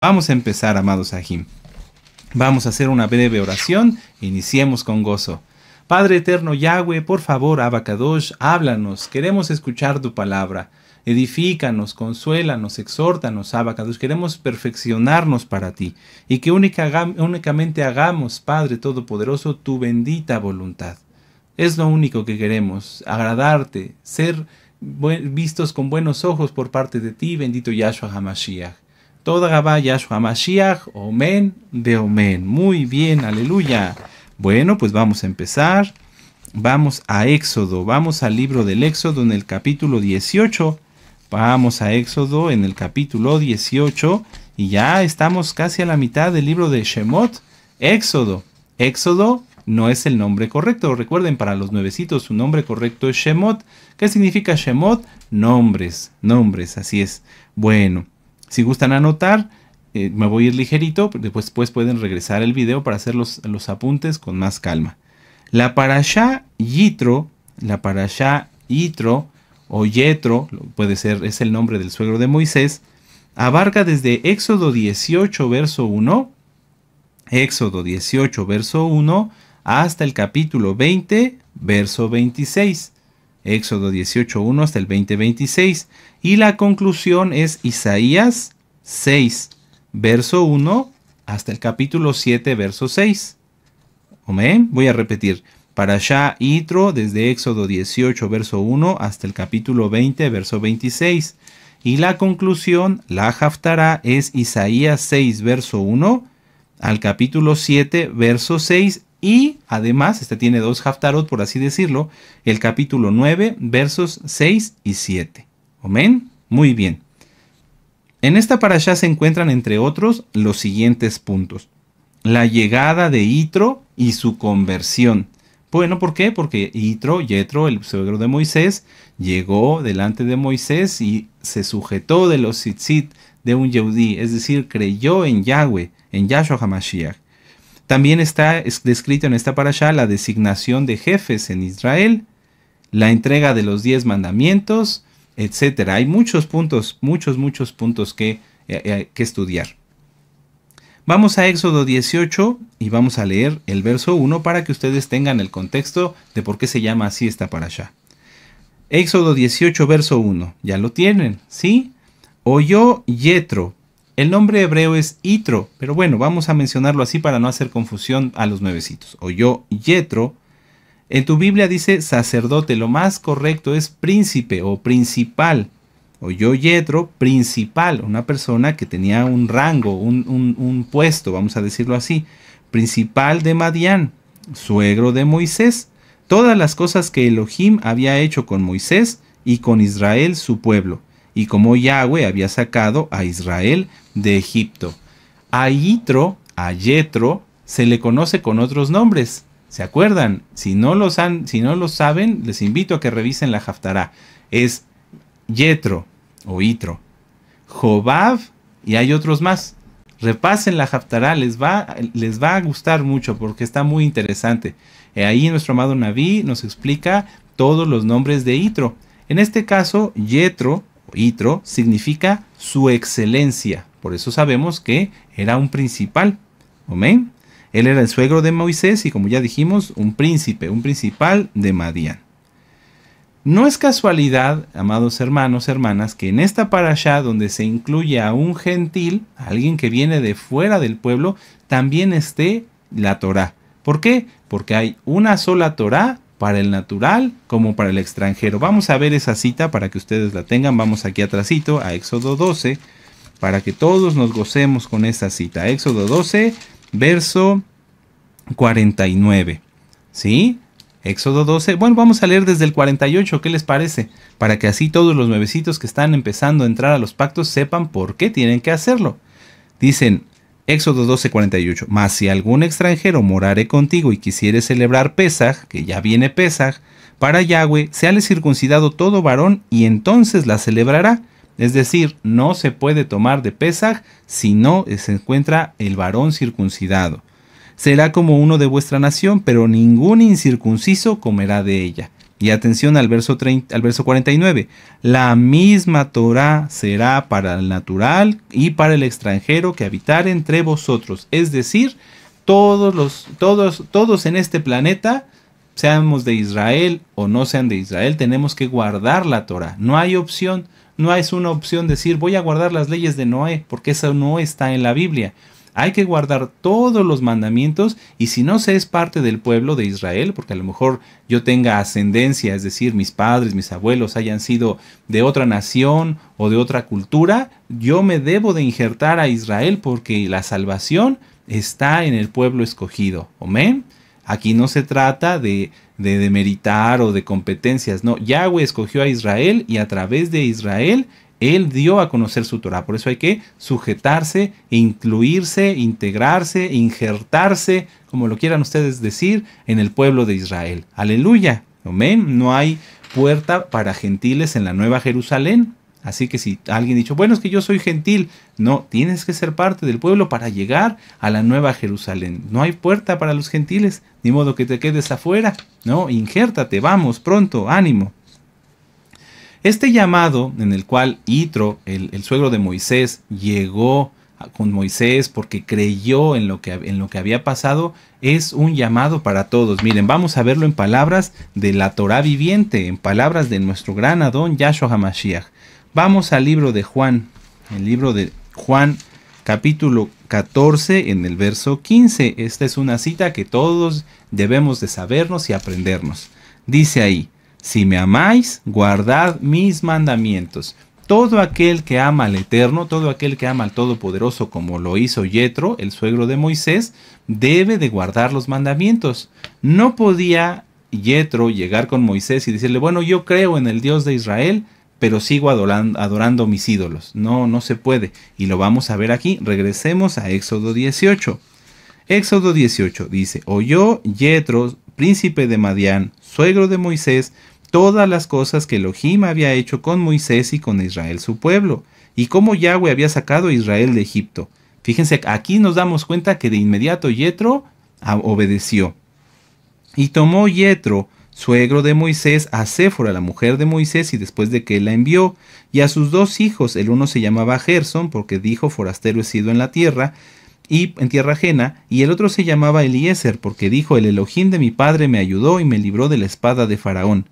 Vamos a empezar, amados Sahim. Vamos a hacer una breve oración. Iniciemos con gozo. Padre eterno Yahweh, por favor, Abacadosh, háblanos. Queremos escuchar tu palabra. Edifícanos, consuélanos, exhórtanos, Abacadosh. Queremos perfeccionarnos para ti y que únicamente hagamos, Padre Todopoderoso, tu bendita voluntad. Es lo único que queremos, agradarte, ser vistos con buenos ojos por parte de ti, bendito Yahshua HaMashiach. Toda Gabá Yahshua HaMashiach, Omen de Omen. Muy bien, aleluya. Bueno, pues vamos a empezar. Vamos a Éxodo, vamos al libro del Éxodo en el capítulo 18. Vamos a Éxodo en el capítulo 18 y ya estamos casi a la mitad del libro de Shemot. Éxodo. Éxodo no es el nombre correcto. Recuerden, para los nuevecitos su nombre correcto es Shemot. ¿Qué significa Shemot? Nombres, así es. Bueno, si gustan anotar, me voy a ir ligerito, después pueden regresar el video para hacer los apuntes con más calma. La parashá Yitro, o Yetro, puede ser, es el nombre del suegro de Moisés, abarca desde Éxodo 18, verso 1, hasta el capítulo 20, verso 26. Éxodo 18, 1 hasta el 20, 26. Y la conclusión es Isaías 6, verso 1 hasta el capítulo 7, verso 6. Amén. Voy a repetir. Parashá Yitro desde Éxodo 18, verso 1 hasta el capítulo 20, verso 26. Y la conclusión, la Haftará, es Isaías 6, verso 1 al capítulo 7, verso 6. Y además, este tiene dos Haftarot, por así decirlo, el capítulo 9, versos 6 y 7. Amén. Muy bien. En esta parashá se encuentran, entre otros, los siguientes puntos. La llegada de Yitro y su conversión. Bueno, ¿por qué? Porque Yetro, el suegro de Moisés, llegó delante de Moisés y se sujetó de los tzitzit de un Yehudí, es decir, creyó en Yahweh, en Yahshua HaMashiach. También está descrito en esta parashá la designación de jefes en Israel, la entrega de los 10 mandamientos, etc. Hay muchos puntos, muchos puntos que estudiar. Vamos a Éxodo 18 y vamos a leer el verso 1 para que ustedes tengan el contexto de por qué se llama así esta parashá. Éxodo 18, verso 1. ¿Ya lo tienen? ¿Sí? Oyó Yetro. El nombre hebreo es Yitro, pero bueno, vamos a mencionarlo así para no hacer confusión a los nuevecitos. Oyó Yetro. En tu Biblia dice sacerdote, lo más correcto es príncipe o principal. Oyó Yetro, principal, una persona que tenía un rango, un puesto, vamos a decirlo así, principal de Madián, suegro de Moisés, todas las cosas que Elohim había hecho con Moisés y con Israel su pueblo, y como Yahweh había sacado a Israel de Egipto. A Yitro, se le conoce con otros nombres. ¿Se acuerdan? Si no lo saben, les invito a que revisen la Haftará. Es Yetro o Yitro, Jobab y hay otros más. Repasen la Haftará, les va a gustar mucho porque está muy interesante. Ahí nuestro amado Naví nos explica todos los nombres de Yitro. En este caso, Yetro o Yitro significa su excelencia. Por eso sabemos que era un principal. Amén. Él era el suegro de Moisés y, como ya dijimos, un principal de Madián. No es casualidad, amados hermanos, hermanas, que en esta parashá donde se incluye a un gentil, alguien que viene de fuera del pueblo, también esté la Torá. ¿Por qué? Porque hay una sola Torá para el natural como para el extranjero. Vamos a ver esa cita para que ustedes la tengan. Vamos aquí atrásito a Éxodo 12 para que todos nos gocemos con esa cita. Éxodo 12, verso 49. ¿Sí? Éxodo 12, bueno, vamos a leer desde el 48, ¿qué les parece? Para que así todos los nuevecitos que están empezando a entrar a los pactos sepan por qué tienen que hacerlo. Dicen, Éxodo 12, 48, mas si algún extranjero morare contigo y quisiere celebrar Pesaj, que ya viene Pesaj, para Yahweh, séale circuncidado todo varón y entonces la celebrará. Es decir, no se puede tomar de Pesaj si no se encuentra el varón circuncidado. Será como uno de vuestra nación, pero ningún incircunciso comerá de ella. Y atención al verso 49. La misma Torá será para el natural y para el extranjero que habitar entre vosotros. Es decir, todos en este planeta, seamos de Israel o no sean de Israel, tenemos que guardar la Torá. No hay opción, no es una opción decir voy a guardar las leyes de Noé, porque eso no está en la Biblia. Hay que guardar todos los mandamientos, y si no se es parte del pueblo de Israel, porque a lo mejor yo tenga ascendencia, es decir, mis padres, mis abuelos hayan sido de otra nación o de otra cultura, yo me debo de injertar a Israel porque la salvación está en el pueblo escogido. ¿Amén? Aquí no se trata de demeritar o de competencias, no. Yahweh escogió a Israel y a través de Israel Él dio a conocer su Torah. Por eso hay que sujetarse, incluirse, integrarse, injertarse, como lo quieran ustedes decir, en el pueblo de Israel. Aleluya. Amén. No hay puerta para gentiles en la Nueva Jerusalén. Así que si alguien ha dicho, bueno, es que yo soy gentil. No, tienes que ser parte del pueblo para llegar a la Nueva Jerusalén. No hay puerta para los gentiles, ni modo que te quedes afuera. No, injértate, vamos, pronto, ánimo. Este llamado en el cual Yitro, el suegro de Moisés, llegó con Moisés porque creyó en lo que había pasado, es un llamado para todos. Miren, vamos a verlo en palabras de la Torá viviente, en palabras de nuestro gran Adón Yahshua HaMashiach. Vamos al libro de Juan, el libro de Juan, capítulo 14, en el verso 15. Esta es una cita que todos debemos de sabernos y aprendernos. Dice ahí: si me amáis, guardad mis mandamientos. Todo aquel que ama al Eterno, todo aquel que ama al Todopoderoso, como lo hizo Yetro, el suegro de Moisés, debe de guardar los mandamientos. No podía Yetro llegar con Moisés y decirle, bueno, yo creo en el Dios de Israel, pero sigo adorando mis ídolos. No, no se puede. Y lo vamos a ver aquí. Regresemos a Éxodo 18. Éxodo 18 dice: oyó Yetro, príncipe de Madián, suegro de Moisés, todas las cosas que Elohim había hecho con Moisés y con Israel su pueblo, y cómo Yahweh había sacado a Israel de Egipto. Fíjense, aquí nos damos cuenta que de inmediato Yetro obedeció. Y tomó Yetro, suegro de Moisés, a Séfora, la mujer de Moisés, y después de que la envió, y a sus dos hijos, el uno se llamaba Gerson, porque dijo, forastero he sido en la tierra, y en tierra ajena, y el otro se llamaba Eliezer, porque dijo, el Elohim de mi padre me ayudó y me libró de la espada de Faraón.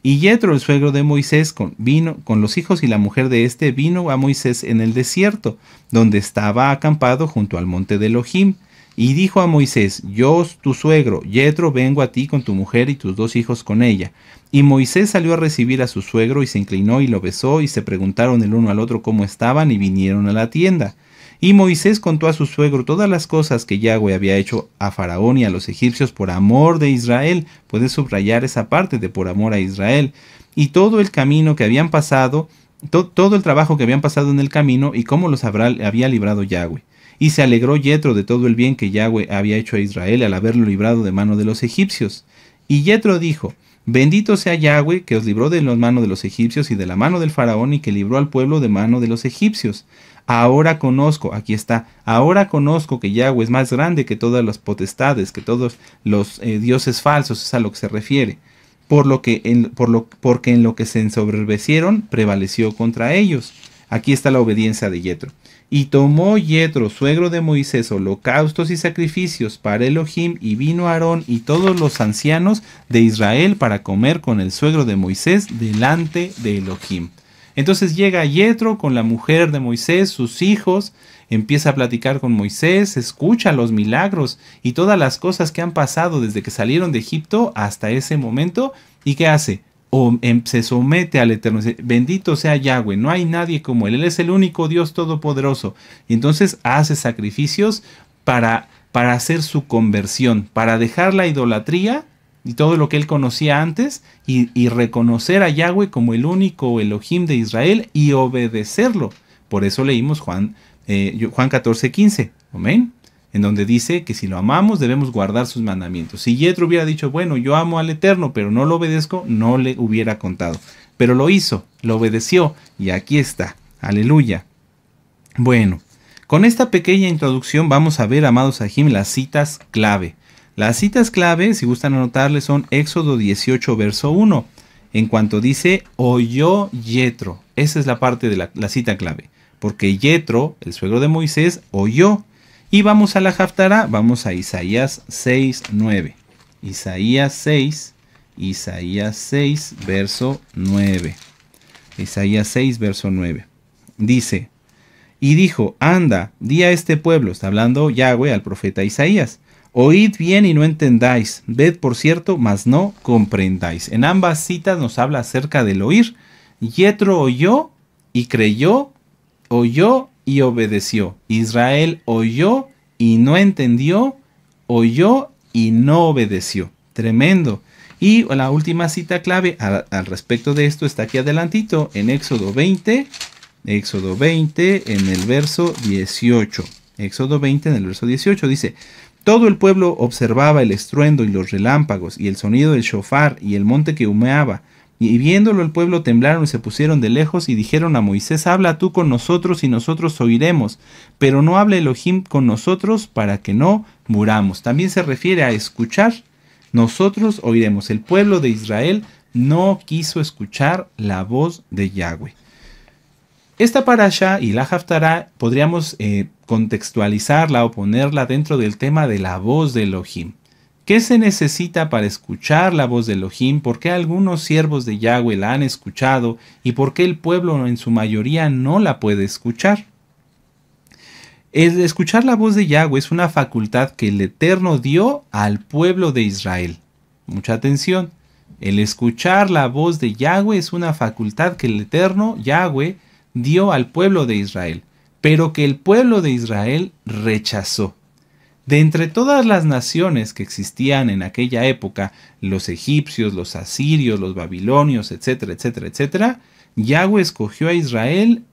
Y Yetro, el suegro de Moisés, vino con los hijos y la mujer de este, vino a Moisés en el desierto, donde estaba acampado junto al monte de Elohim. Y dijo a Moisés, yo, tu suegro, Yetro, vengo a ti con tu mujer y tus dos hijos con ella. Y Moisés salió a recibir a su suegro y se inclinó y lo besó, y se preguntaron el uno al otro cómo estaban, y vinieron a la tienda. Y Moisés contó a su suegro todas las cosas que Yahweh había hecho a Faraón y a los egipcios por amor de Israel. Puedes subrayar esa parte de por amor a Israel. Y todo el camino que habían pasado, todo el trabajo que habían pasado en el camino, y cómo los había librado Yahweh. Y se alegró Yetro de todo el bien que Yahweh había hecho a Israel al haberlo librado de mano de los egipcios. Y Yetro dijo, bendito sea Yahweh, que os libró de las manos de los egipcios y de la mano del faraón, y que libró al pueblo de mano de los egipcios. Ahora conozco, aquí está, ahora conozco que Yahweh es más grande que todas las potestades, que todos los dioses falsos, es a lo que se refiere. Porque en lo que se ensoberbecieron, prevaleció contra ellos. Aquí está la obediencia de Yetro. Y tomó Yetro, suegro de Moisés, holocaustos y sacrificios para Elohim, y vino Aarón y todos los ancianos de Israel para comer con el suegro de Moisés delante de Elohim. Entonces llega Yetro con la mujer de Moisés, sus hijos, empieza a platicar con Moisés, escucha los milagros y todas las cosas que han pasado desde que salieron de Egipto hasta ese momento. ¿Y qué hace? Se somete al Eterno. Bendito sea Yahweh, no hay nadie como Él. Él es el único Dios todopoderoso. Y entonces hace sacrificios para hacer su conversión, para dejar la idolatría y todo lo que él conocía antes, y reconocer a Yahweh como el único Elohim de Israel y obedecerlo. Por eso leímos Juan 14:15, amén, en donde dice que si lo amamos debemos guardar sus mandamientos. Si Yetro hubiera dicho, bueno, yo amo al Eterno, pero no lo obedezco, no le hubiera contado. Pero lo hizo, lo obedeció, y aquí está. Aleluya. Bueno, con esta pequeña introducción vamos a ver, amados Ajim, las citas clave. Las citas clave, si gustan anotarle, son Éxodo 18, verso 1. En cuanto dice, oyó Yetro. Esa es la parte de la cita clave. Porque Yetro, el suegro de Moisés, oyó. Y vamos a la Haftará, vamos a Isaías 6, 9. Isaías 6, verso 9. Isaías 6, verso 9. Dice, y dijo, anda, di a este pueblo, está hablando Yahweh al profeta Isaías, oíd bien y no entendáis, ved por cierto, mas no comprendáis. En ambas citas nos habla acerca del oír. Yetro oyó y creyó, oyó y obedeció. Israel oyó y no entendió, oyó y no obedeció. Tremendo. Y la última cita clave al respecto de esto está aquí adelantito en Éxodo 20 en el verso 18. Éxodo 20 en el verso 18 dice, todo el pueblo observaba el estruendo y los relámpagos y el sonido del shofar y el monte que humeaba. Y viéndolo el pueblo temblaron y se pusieron de lejos y dijeron a Moisés, habla tú con nosotros y nosotros oiremos, pero no hable Elohim con nosotros para que no muramos. También se refiere a escuchar. Nosotros oiremos. El pueblo de Israel no quiso escuchar la voz de Yahweh. Esta parasha y la Haftará podríamos contextualizarla o ponerla dentro del tema de la voz de Elohim. ¿Qué se necesita para escuchar la voz de Elohim? ¿Por qué algunos siervos de Yahweh la han escuchado? ¿Y por qué el pueblo en su mayoría no la puede escuchar? El escuchar la voz de Yahweh es una facultad que el Eterno dio al pueblo de Israel. Mucha atención. El escuchar la voz de Yahweh es una facultad que el Eterno, Yahweh, dio al pueblo de Israel, pero que el pueblo de Israel rechazó. De entre todas las naciones que existían en aquella época, los egipcios, los asirios, los babilonios, etcétera, etcétera, etcétera, Yahweh escogió a Israel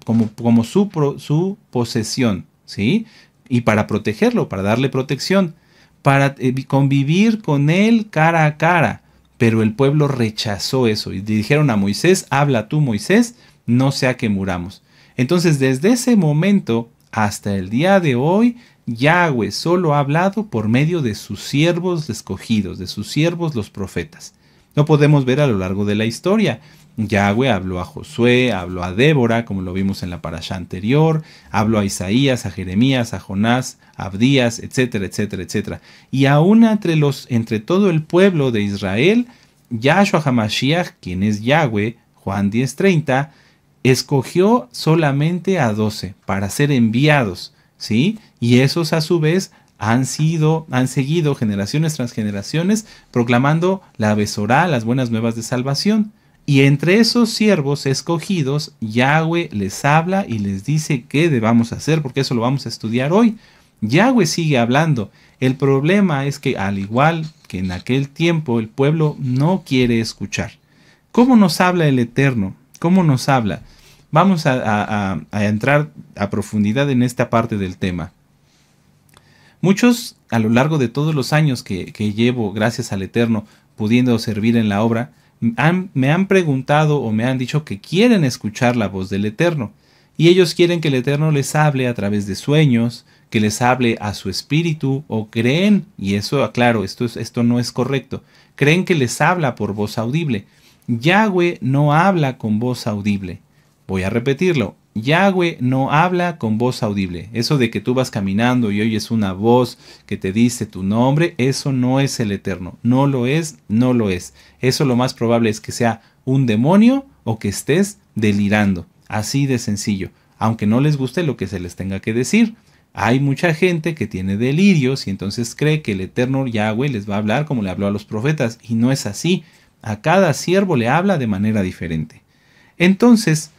como su posesión, ¿sí? Y para protegerlo, para darle protección, para convivir con él cara a cara. Pero el pueblo rechazó eso y dijeron a Moisés, habla tú Moisés, no sea que muramos. Entonces desde ese momento hasta el día de hoy, Yahweh solo ha hablado por medio de sus siervos escogidos, de sus siervos los profetas. Lo podemos ver a lo largo de la historia. Yahweh habló a Josué, habló a Débora, como lo vimos en la parasha anterior, habló a Isaías, a Jeremías, a Jonás, a Abdías, etcétera, etcétera, etcétera. Y aún entre todo el pueblo de Israel, Yahshua HaMashiach, quien es Yahweh, Juan 10:30, escogió solamente a 12 para ser enviados, ¿sí? Y esos a su vez han seguido generaciones tras generaciones proclamando la Besorá, las buenas nuevas de salvación. Y entre esos siervos escogidos, Yahweh les habla y les dice qué debamos hacer, porque eso lo vamos a estudiar hoy. Yahweh sigue hablando. El problema es que, al igual que en aquel tiempo, el pueblo no quiere escuchar. ¿Cómo nos habla el Eterno? ¿Cómo nos habla? Vamos a entrar a profundidad en esta parte del tema. Muchos, a lo largo de todos los años que llevo, gracias al Eterno, pudiendo servir en la obra, me han preguntado o me han dicho que quieren escuchar la voz del Eterno. Y ellos quieren que el Eterno les hable a través de sueños, que les hable a su espíritu, o creen, y eso, aclaro, esto no es correcto, creen que les habla por voz audible. Yahweh no habla con voz audible. Voy a repetirlo. Yahweh no habla con voz audible. Eso de que tú vas caminando y oyes una voz que te dice tu nombre, eso no es el Eterno. No lo es, no lo es. Eso lo más probable es que sea un demonio o que estés delirando. Así de sencillo. Aunque no les guste lo que se les tenga que decir. Hay mucha gente que tiene delirios y entonces cree que el Eterno Yahweh les va a hablar como le habló a los profetas. Y no es así. A cada siervo le habla de manera diferente. Entonces,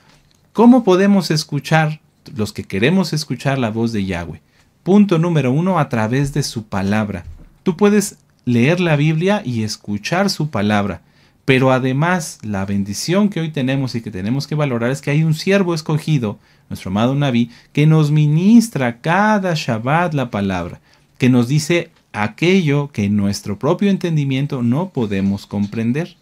¿cómo podemos escuchar, los que queremos escuchar la voz de Yahweh? Punto número 1, a través de su palabra. Tú puedes leer la Biblia y escuchar su palabra, pero además la bendición que hoy tenemos y que tenemos que valorar es que hay un siervo escogido, nuestro amado Naví, que nos ministra cada Shabbat la palabra, que nos dice aquello que en nuestro propio entendimiento no podemos comprender.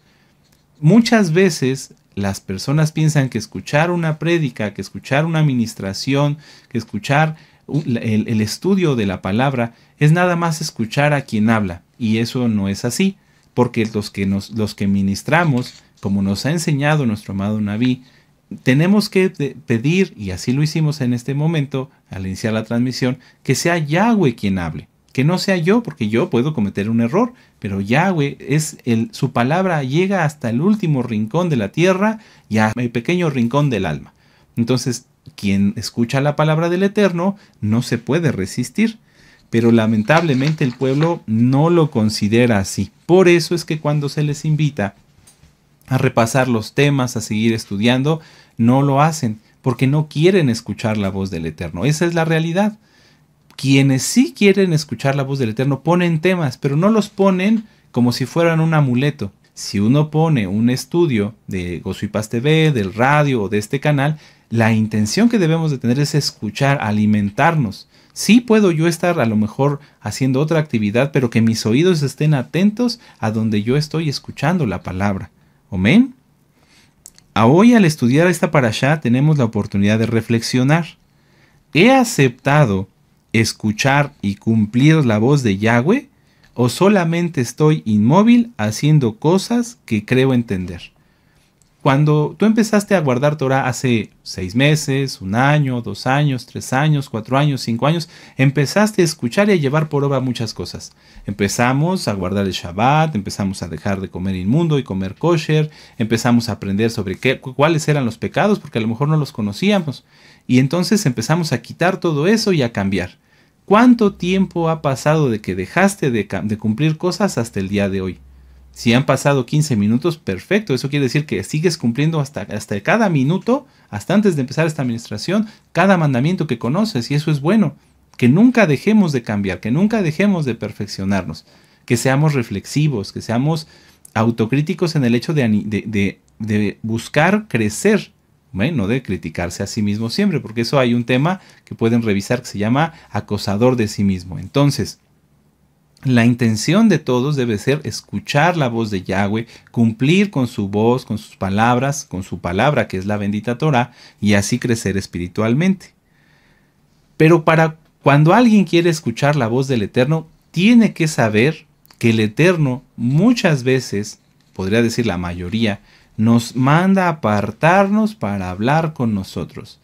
Muchas veces las personas piensan que escuchar una prédica, que escuchar una ministración, que escuchar el estudio de la palabra es nada más escuchar a quien habla, y eso no es así, porque los que ministramos, como nos ha enseñado nuestro amado Naví, tenemos que pedir, y así lo hicimos en este momento, al iniciar la transmisión, que sea Yahweh quien hable, que no sea yo, porque yo puedo cometer un error, pero Yahweh su palabra llega hasta el último rincón de la tierra y al pequeño rincón del alma. Entonces, quien escucha la palabra del Eterno no se puede resistir, pero lamentablemente el pueblo no lo considera así. Por eso es que cuando se les invita a repasar los temas, a seguir estudiando, no lo hacen, porque no quieren escuchar la voz del Eterno. Esa es la realidad. Quienes sí quieren escuchar la voz del Eterno ponen temas, pero no los ponen como si fueran un amuleto. Si uno pone un estudio de Gozo y Paz TV, del radio o de este canal, la intención que debemos de tener es escuchar, alimentarnos. Sí puedo yo estar a lo mejor haciendo otra actividad, pero que mis oídos estén atentos a donde yo estoy escuchando la palabra. ¿Amén? Hoy al estudiar esta parashá tenemos la oportunidad de reflexionar. ¿He aceptado escuchar y cumplir la voz de Yahweh o solamente estoy inmóvil haciendo cosas que creo entender? Cuando tú empezaste a guardar Torah hace 6 meses, 1 año, 2 años, 3 años, 4 años, 5 años, empezaste a escuchar y a llevar por obra muchas cosas. Empezamos a guardar el Shabbat, empezamos a dejar de comer inmundo y comer kosher, empezamos a aprender sobre cuáles eran los pecados, porque a lo mejor no los conocíamos. Y entonces empezamos a quitar todo eso y a cambiar. ¿Cuánto tiempo ha pasado de que dejaste de cumplir cosas hasta el día de hoy? Si han pasado 15 minutos, perfecto. Eso quiere decir que sigues cumpliendo hasta cada minuto, hasta antes de empezar esta administración, cada mandamiento que conoces. Y eso es bueno. Que nunca dejemos de cambiar, que nunca dejemos de perfeccionarnos. Que seamos reflexivos, que seamos autocríticos en el hecho de buscar crecer. Bueno, de criticarse a sí mismo siempre, porque eso hay un tema que pueden revisar que se llama acosador de sí mismo. Entonces, la intención de todos debe ser escuchar la voz de Yahweh, cumplir con su voz, con sus palabras, con su palabra que es la bendita Torah, y así crecer espiritualmente. Pero cuando alguien quiere escuchar la voz del Eterno, tiene que saber que el Eterno muchas veces, podría decir la mayoría, nos manda a apartarnos para hablar con nosotros.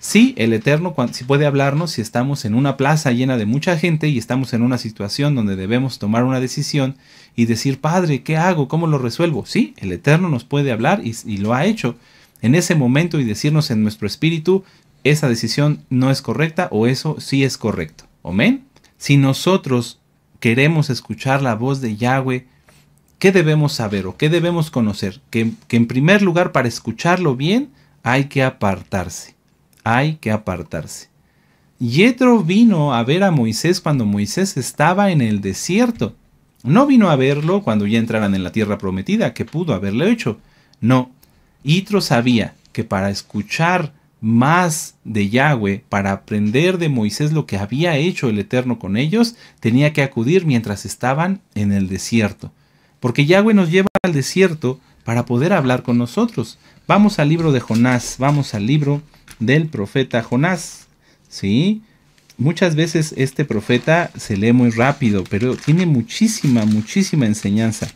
Sí, el Eterno sí puede hablarnos si estamos en una plaza llena de mucha gente y estamos en una situación donde debemos tomar una decisión y decir, Padre, ¿qué hago? ¿Cómo lo resuelvo? Sí, el Eterno nos puede hablar y lo ha hecho en ese momento y decirnos en nuestro espíritu, esa decisión no es correcta o eso sí es correcto. ¿Amén? Si nosotros queremos escuchar la voz de Yahweh, ¿qué debemos saber o qué debemos conocer? Que en primer lugar, para escucharlo bien, hay que apartarse. Hay que apartarse. Yetro vino a ver a Moisés cuando Moisés estaba en el desierto. No vino a verlo cuando ya entraran en la tierra prometida, que pudo haberle hecho. No. Yitro sabía que para escuchar más de Yahweh, para aprender de Moisés lo que había hecho el Eterno con ellos, tenía que acudir mientras estaban en el desierto. Porque Yahweh nos lleva al desierto para poder hablar con nosotros. Vamos al libro de Jonás, vamos al libro del profeta Jonás. ¿Sí? Muchas veces este profeta se lee muy rápido, pero tiene muchísima enseñanza.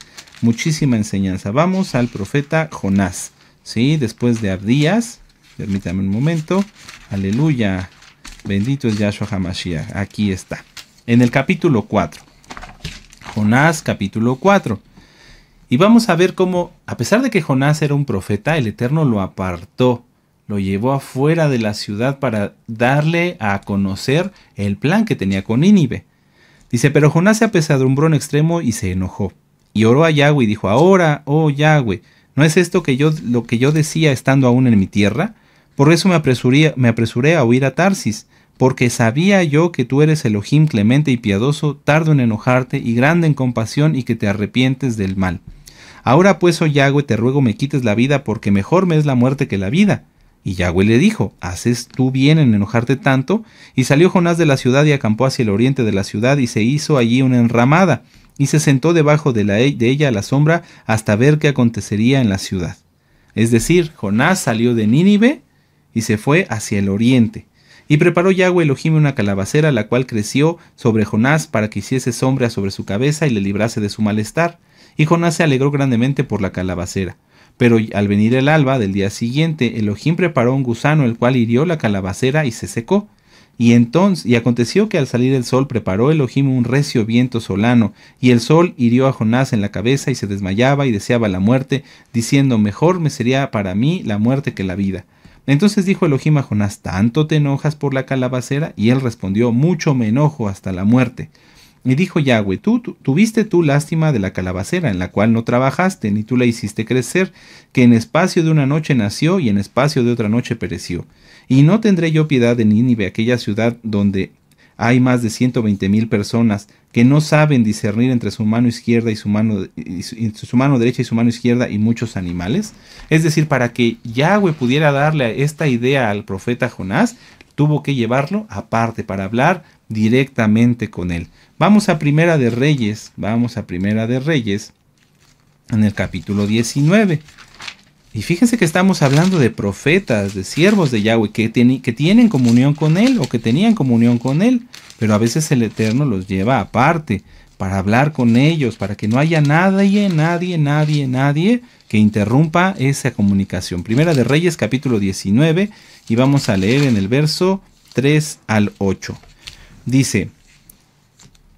Muchísima enseñanza. Vamos al profeta Jonás. ¿Sí? Después de Abdías. Permítame un momento. Aleluya. Bendito es Yahshua HaMashiach. Aquí está. En el capítulo 4. Jonás capítulo 4. Y vamos a ver cómo, a pesar de que Jonás era un profeta, el Eterno lo apartó. Lo llevó afuera de la ciudad para darle a conocer el plan que tenía con Nínive. Dice, pero Jonás se apesadumbró en extremo y se enojó. Y oró a Yahweh y dijo, ahora, oh Yahweh, ¿no es esto lo que yo decía estando aún en mi tierra? Por eso me apresuré a huir a Tarsis, porque sabía yo que tú eres Elohim clemente y piadoso, tardo en enojarte y grande en compasión y que te arrepientes del mal. Ahora pues, oh Yahweh, te ruego me quites la vida, porque mejor me es la muerte que la vida. Y Yahweh le dijo, ¿haces tú bien en enojarte tanto? Y salió Jonás de la ciudad y acampó hacia el oriente de la ciudad y se hizo allí una enramada, y se sentó debajo de ella a la sombra hasta ver qué acontecería en la ciudad. Es decir, Jonás salió de Nínive y se fue hacia el oriente. Y preparó Yahweh Elohim una calabacera, la cual creció sobre Jonás para que hiciese sombra sobre su cabeza y le librase de su malestar. Y Jonás se alegró grandemente por la calabacera. Pero al venir el alba del día siguiente, Elohim preparó un gusano, el cual hirió la calabacera y se secó. Y aconteció que al salir el sol preparó Elohim un recio viento solano, y el sol hirió a Jonás en la cabeza y se desmayaba y deseaba la muerte, diciendo: mejor me sería para mí la muerte que la vida. Entonces dijo Elohim a Jonás: ¿tanto te enojas por la calabacera? Y él respondió: mucho me enojo hasta la muerte. Y dijo Yahweh: tuviste tú lástima de la calabacera, en la cual no trabajaste, ni tú la hiciste crecer, que en espacio de una noche nació y en espacio de otra noche pereció. Y no tendré yo piedad de Nínive, aquella ciudad donde hay más de 120,000 personas que no saben discernir entre su mano izquierda y su mano derecha y su mano izquierda, y muchos animales. Es decir, para que Yahweh pudiera darle esta idea al profeta Jonás, tuvo que llevarlo aparte para hablar directamente con él. Vamos a Primera de Reyes, en el capítulo 19. Y fíjense que estamos hablando de profetas, de siervos de Yahweh, que tienen comunión con él, o que tenían comunión con él, pero a veces el Eterno los lleva aparte para hablar con ellos, para que no haya nadie que interrumpa esa comunicación. Primera de Reyes, capítulo 19, y vamos a leer en el verso 3 al 8. Dice: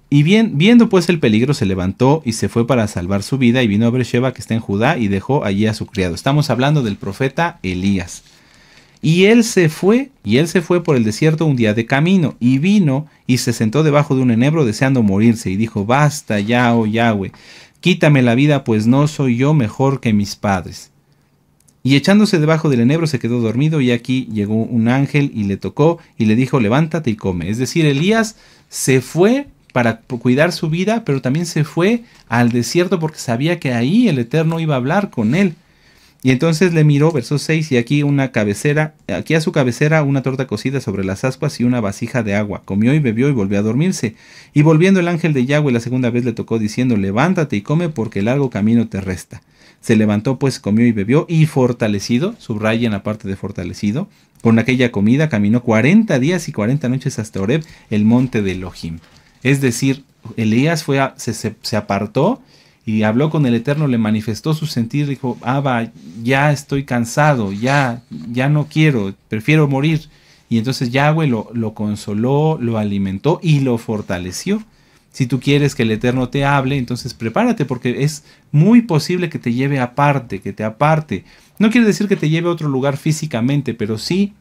y viendo pues el peligro, se levantó y se fue para salvar su vida, y vino a Beersheba, que está en Judá, y dejó allí a su criado. Estamos hablando del profeta Elías. Y él se fue por el desierto un día de camino, y vino y se sentó debajo de un enebro deseando morirse, y dijo: basta ya, oh Yahweh, quítame la vida, pues no soy yo mejor que mis padres. Y echándose debajo del enebro se quedó dormido, y aquí llegó un ángel y le tocó y le dijo: levántate y come. Es decir, Elías se fue para cuidar su vida, pero también se fue al desierto porque sabía que ahí el Eterno iba a hablar con él. Y entonces le miró, verso 6, y aquí a su cabecera una torta cocida sobre las ascuas y una vasija de agua. Comió y bebió y volvió a dormirse. Y volviendo el ángel de Yahweh la segunda vez le tocó diciendo: levántate y come, porque largo camino te resta. Se levantó pues, comió y bebió, y fortalecido, subraya en la parte de fortalecido, con aquella comida caminó 40 días y 40 noches hasta Horeb, el monte de Elohim. Es decir, Elías se apartó y habló con el Eterno, le manifestó su sentir, dijo: Abba, ya estoy cansado, ya no quiero, prefiero morir. Y entonces Yahweh lo consoló, lo alimentó y lo fortaleció. Si tú quieres que el Eterno te hable, entonces prepárate, porque es muy posible que te lleve aparte, que te aparte. No quiere decir que te lleve a otro lugar físicamente, pero sí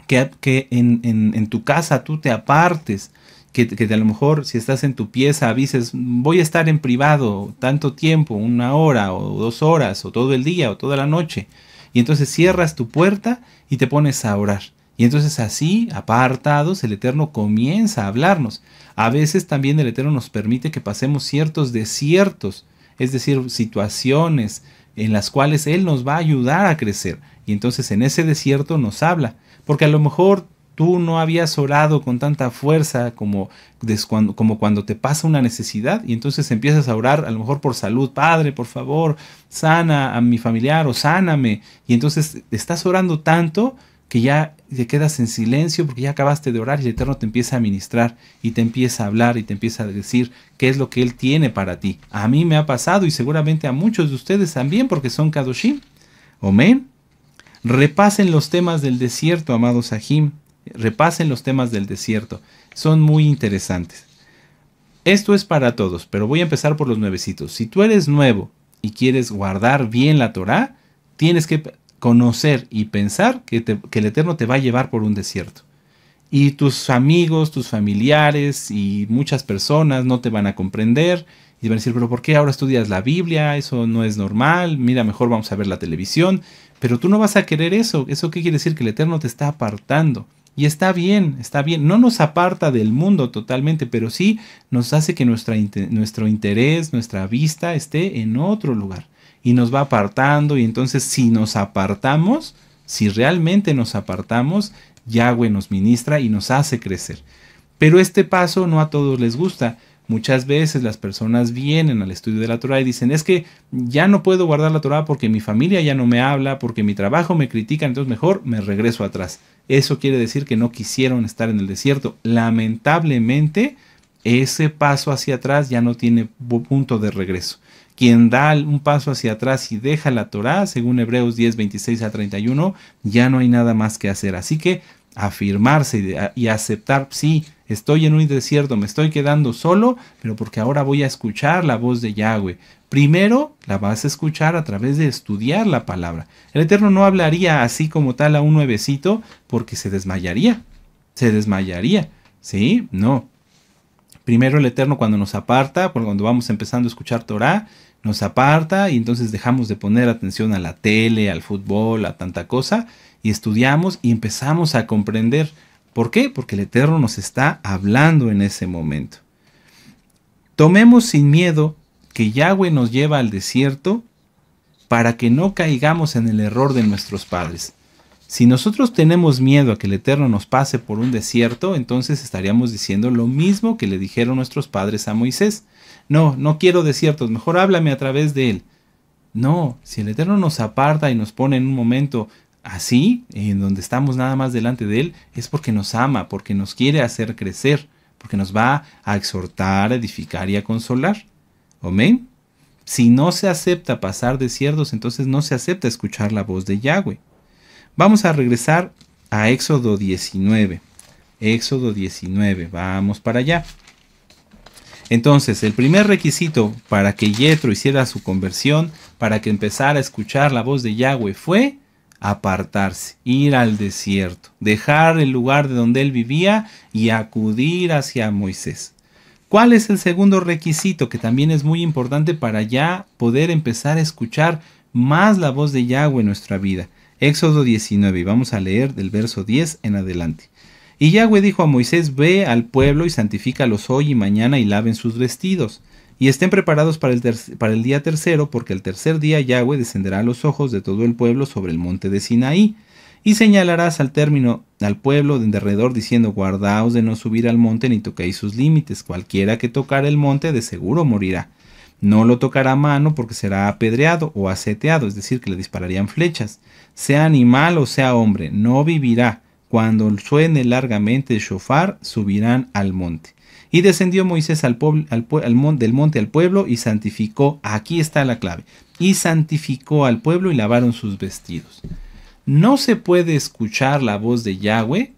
que en tu casa tú te apartes. Que a lo mejor, si estás en tu pieza, avises: voy a estar en privado tanto tiempo, 1 hora o 2 horas, o todo el día o toda la noche. Y entonces cierras tu puerta y te pones a orar. Y entonces así, apartados, el Eterno comienza a hablarnos. A veces también el Eterno nos permite que pasemos ciertos desiertos, es decir, situaciones en las cuales Él nos va a ayudar a crecer. Y entonces en ese desierto nos habla, porque a lo mejor tú no habías orado con tanta fuerza como cuando te pasa una necesidad, y entonces empiezas a orar a lo mejor por salud: Padre, por favor, sana a mi familiar, o sáname. Y entonces estás orando tanto que ya te quedas en silencio porque ya acabaste de orar, y el Eterno te empieza a ministrar y te empieza a hablar y te empieza a decir qué es lo que Él tiene para ti. A mí me ha pasado, y seguramente a muchos de ustedes también, porque son Kadoshim. Amén. Repasen los temas del desierto, amados Sahim. Repasen los temas del desierto, son muy interesantes. Esto es para todos, pero voy a empezar por los nuevecitos. Si tú eres nuevo y quieres guardar bien la Torá, tienes que conocer y pensar que el Eterno te va a llevar por un desierto. Y tus amigos, tus familiares y muchas personas no te van a comprender y van a decir: pero ¿por qué ahora estudias la Biblia? Eso no es normal, mira, mejor vamos a ver la televisión. Pero tú no vas a querer eso. ¿Eso qué quiere decir? Que el Eterno te está apartando. Y está bien, no nos aparta del mundo totalmente, pero sí nos hace que nuestro interés, nuestra vista esté en otro lugar, y nos va apartando. Y entonces si realmente nos apartamos, Yahweh nos ministra y nos hace crecer. Pero este paso no a todos les gusta, Muchas veces las personas vienen al estudio de la Torah y dicen, es que ya no puedo guardar la Torah porque mi familia ya no me habla, porque mi trabajo me critica, entonces mejor me regreso atrás. Eso quiere decir que no quisieron estar en el desierto. Lamentablemente, ese paso hacia atrás ya no tiene punto de regreso. Quien da un paso hacia atrás y deja la Torá, según Hebreos 10, 26 a 31, ya no hay nada más que hacer. Así que afirmarse y aceptar, sí, estoy en un desierto, me estoy quedando solo, pero porque ahora voy a escuchar la voz de Yahweh. Primero la vas a escuchar a través de estudiar la palabra. El Eterno no hablaría así como tal a un nuevecito porque se desmayaría. Se desmayaría. ¿Sí? No. Primero el Eterno cuando nos aparta, cuando vamos empezando a escuchar Torah, nos aparta y entonces dejamos de poner atención a la tele, al fútbol, a tanta cosa, y estudiamos y empezamos a comprender. ¿Por qué? Porque el Eterno nos está hablando en ese momento. Tomemos sin miedo que Yahweh nos lleva al desierto para que no caigamos en el error de nuestros padres. Si nosotros tenemos miedo a que el Eterno nos pase por un desierto, entonces estaríamos diciendo lo mismo que le dijeron nuestros padres a Moisés. No, no quiero desiertos, mejor háblame a través de él. No, si el Eterno nos aparta y nos pone en un momento así, en donde estamos nada más delante de él, es porque nos ama, porque nos quiere hacer crecer, porque nos va a exhortar, a edificar y a consolar. Amén. Si no se acepta pasar desiertos, entonces no se acepta escuchar la voz de Yahweh. Vamos a regresar a Éxodo 19. Éxodo 19, vamos para allá. Entonces, el primer requisito para que Yetro hiciera su conversión, para que empezara a escuchar la voz de Yahweh, fue apartarse, ir al desierto, dejar el lugar de donde él vivía y acudir hacia Moisés. ¿Cuál es el segundo requisito que también es muy importante para ya poder empezar a escuchar más la voz de Yahweh en nuestra vida? Éxodo 19, y vamos a leer del verso 10 en adelante. Y Yahweh dijo a Moisés, ve al pueblo y santifícalos hoy y mañana y laven sus vestidos, y estén preparados para el día tercero, porque el tercer día Yahweh descenderá a los ojos de todo el pueblo sobre el monte de Sinaí, y señalarás al término al pueblo de alrededor diciendo, guardaos de no subir al monte ni toquéis sus límites, cualquiera que tocar el monte de seguro morirá. No lo tocará a mano porque será apedreado o aseteado, es decir, que le dispararían flechas. Sea animal o sea hombre, no vivirá. Cuando suene largamente el shofar, subirán al monte. Y descendió Moisés del monte al pueblo y santificó, aquí está la clave, y santificó al pueblo y lavaron sus vestidos. No se puede escuchar la voz de Yahweh,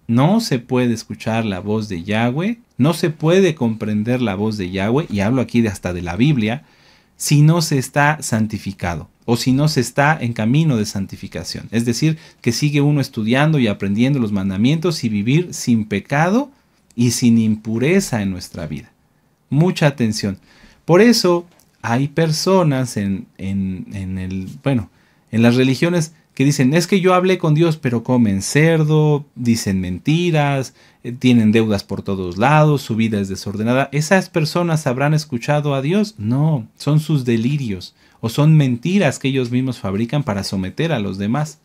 no se puede escuchar la voz de Yahweh, no se puede comprender la voz de Yahweh, y hablo aquí hasta de la Biblia, si no se está santificado o si no se está en camino de santificación. Es decir, que sigue uno estudiando y aprendiendo los mandamientos y vivir sin pecado y sin impureza en nuestra vida. Mucha atención. Por eso hay personas en las religiones que dicen, es que yo hablé con Dios, pero comen cerdo, dicen mentiras, tienen deudas por todos lados, su vida es desordenada. ¿Esas personas habrán escuchado a Dios? No, son sus delirios o son mentiras que ellos mismos fabrican para someter a los demás.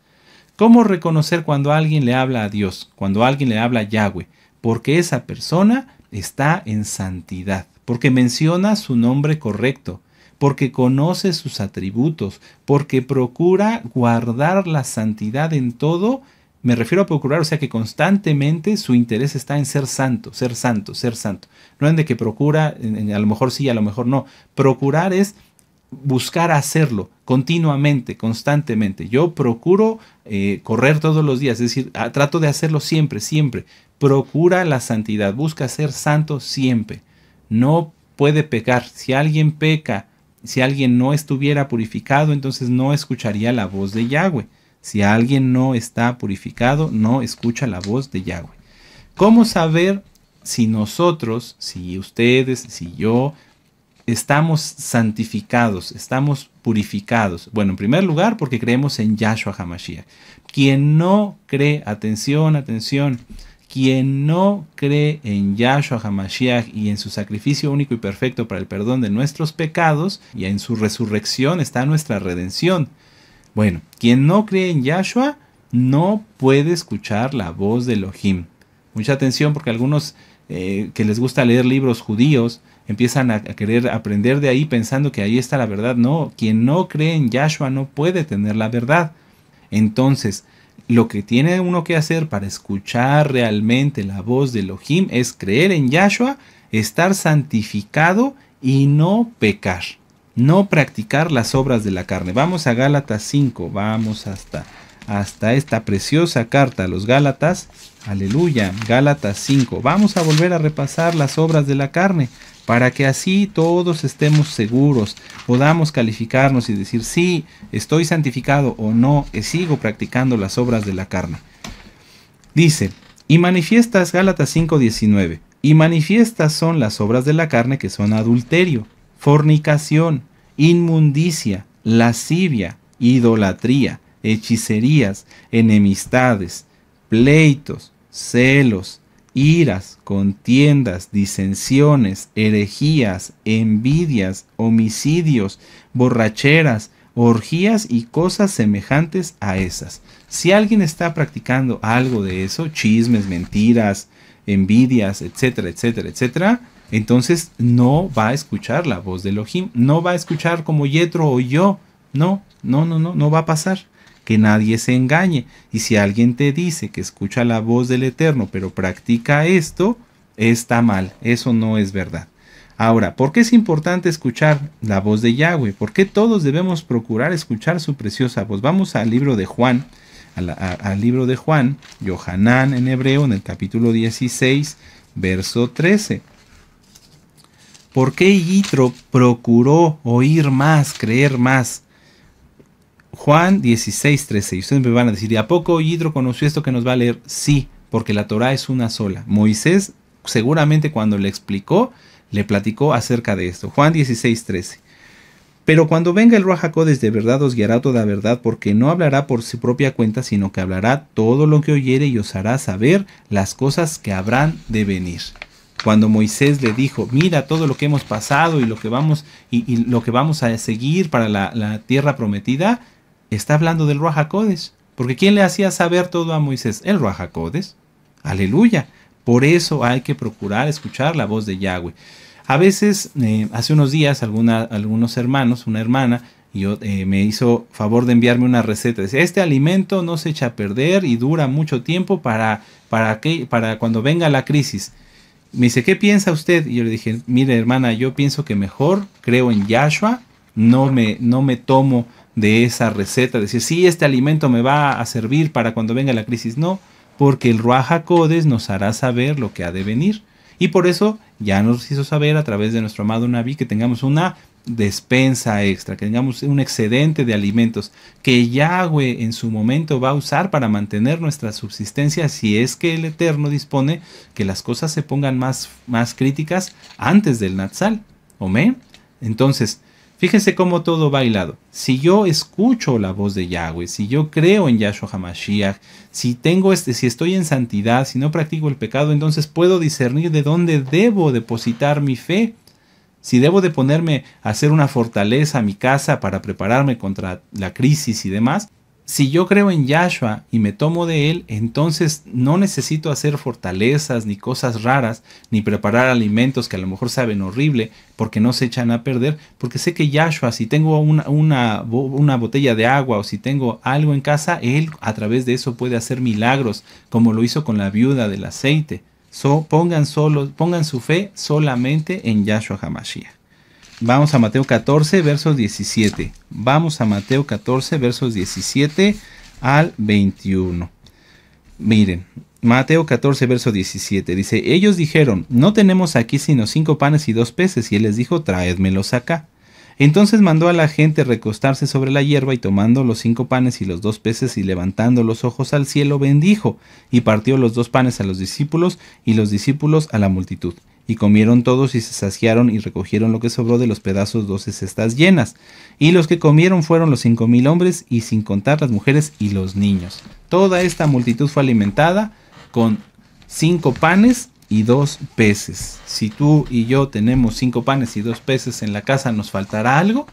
¿Cómo reconocer cuando alguien le habla a Dios, cuando alguien le habla a Yahweh? Porque esa persona está en santidad, porque menciona su nombre correcto, porque conoce sus atributos, porque procura guardar la santidad en todo. Me refiero a procurar, o sea que constantemente su interés está en ser santo, ser santo, ser santo. No en de que procura, a lo mejor sí, a lo mejor no. Procurar es buscar hacerlo continuamente, constantemente. Yo procuro correr todos los días, es decir, trato de hacerlo siempre, siempre. Procura la santidad, busca ser santo siempre. No puede pecar. Si alguien peca, si alguien no estuviera purificado, entonces no escucharía la voz de Yahweh. Si alguien no está purificado, no escucha la voz de Yahweh. ¿Cómo saber si nosotros, si ustedes, si yo, estamos santificados, estamos purificados? Bueno, en primer lugar, porque creemos en Yahshua HaMashiach. Quien no cree, atención, atención, quien no cree en Yahshua HaMashiach y en su sacrificio único y perfecto para el perdón de nuestros pecados, y en su resurrección está nuestra redención. Bueno, quien no cree en Yahshua no puede escuchar la voz de Elohim. Mucha atención, porque algunos que les gusta leer libros judíos empiezan a querer aprender de ahí pensando que ahí está la verdad. No, quien no cree en Yahshua no puede tener la verdad. Entonces, lo que tiene uno que hacer para escuchar realmente la voz de Elohim es creer en Yahshua, estar santificado y no pecar, no practicar las obras de la carne. Vamos a Gálatas 5, vamos hasta esta preciosa carta a los Gálatas. Aleluya, Gálatas 5. Vamos a volver a repasar las obras de la carne, para que así todos estemos seguros, podamos calificarnos y decir, sí, estoy santificado o no, sigo practicando las obras de la carne. Dice, y manifiestas, Gálatas 5:19, y manifiestas son las obras de la carne, que son adulterio, fornicación, inmundicia, lascivia, idolatría, hechicerías, enemistades, pleitos, celos, iras, contiendas, disensiones, herejías, envidias, homicidios, borracheras, orgías y cosas semejantes a esas. Si alguien está practicando algo de eso, chismes, mentiras, envidias, etcétera, etcétera, etcétera, entonces no va a escuchar la voz de Elohim, no va a escuchar como Yetro o yo, no va a pasar. Que nadie se engañe. Y si alguien te dice que escucha la voz del Eterno, pero practica esto, está mal. Eso no es verdad. Ahora, ¿por qué es importante escuchar la voz de Yahweh? ¿Por qué todos debemos procurar escuchar su preciosa voz? Vamos al libro de Juan, al libro de Juan, Yohanan en hebreo, en el capítulo 16, verso 13. ¿Por qué Yitro procuró oír más, creer más? Juan 16:13. Y ustedes me van a decir, ¿y a poco Yitro conoció esto que nos va a leer? Sí, porque la Torah es una sola. Moisés seguramente cuando le explicó, le platicó acerca de esto. Juan 16:13. Pero cuando venga el Ruach HaKodesh de verdad os guiará toda verdad, porque no hablará por su propia cuenta, sino que hablará todo lo que oyere y os hará saber las cosas que habrán de venir. Cuando Moisés le dijo, mira todo lo que hemos pasado y lo que vamos, y lo que vamos a seguir para la tierra prometida, está hablando del Ruach HaKodesh. Porque ¿quién le hacía saber todo a Moisés? El Ruach HaKodesh. Aleluya. Por eso hay que procurar escuchar la voz de Yahweh. A veces, hace unos días, algunos hermanos, una hermana, me hizo favor de enviarme una receta. Dice, este alimento no se echa a perder y dura mucho tiempo para cuando venga la crisis. Me dice, ¿qué piensa usted? Y yo le dije, mire hermana, yo pienso que mejor creo en Yahshua, no me tomo de esa receta, decir, sí, este alimento me va a servir para cuando venga la crisis. No, porque el Ruach HaKodesh nos hará saber lo que ha de venir. Y por eso ya nos hizo saber a través de nuestro amado Naví que tengamos una despensa extra, que tengamos un excedente de alimentos que Yahweh en su momento va a usar para mantener nuestra subsistencia, si es que el Eterno dispone que las cosas se pongan más críticas antes del Natsal. ¿Amén? Entonces, fíjense cómo todo va hilado. Si yo escucho la voz de Yahweh, si yo creo en Yahshua HaMashiach, si estoy en santidad, si no practico el pecado, entonces puedo discernir de dónde debo depositar mi fe. Si debo de ponerme a hacer una fortaleza a mi casa para prepararme contra la crisis y demás. Si yo creo en Yahshua y me tomo de él, entonces no necesito hacer fortalezas ni cosas raras, ni preparar alimentos que a lo mejor saben horrible, porque no se echan a perder, porque sé que Yahshua, si tengo una botella de agua o si tengo algo en casa, él a través de eso puede hacer milagros, como lo hizo con la viuda del aceite. Pongan su fe solamente en Yahshua HaMashiach. Vamos a Mateo 14, versos 17. Vamos a Mateo 14, versos 17 al 21. Miren, Mateo 14, verso 17. Dice, ellos dijeron, no tenemos aquí sino 5 panes y 2 peces. Y él les dijo, traédmelos acá. Entonces mandó a la gente recostarse sobre la hierba y tomando los 5 panes y los 2 peces y levantando los ojos al cielo, bendijo y partió los 2 panes a los discípulos y los discípulos a la multitud. Y comieron todos y se saciaron y recogieron lo que sobró de los pedazos 12 cestas llenas. Y los que comieron fueron los 5,000 hombres y sin contar las mujeres y los niños. Toda esta multitud fue alimentada con 5 panes y 2 peces. Si tú y yo tenemos 5 panes y 2 peces en la casa, ¿nos faltará algo?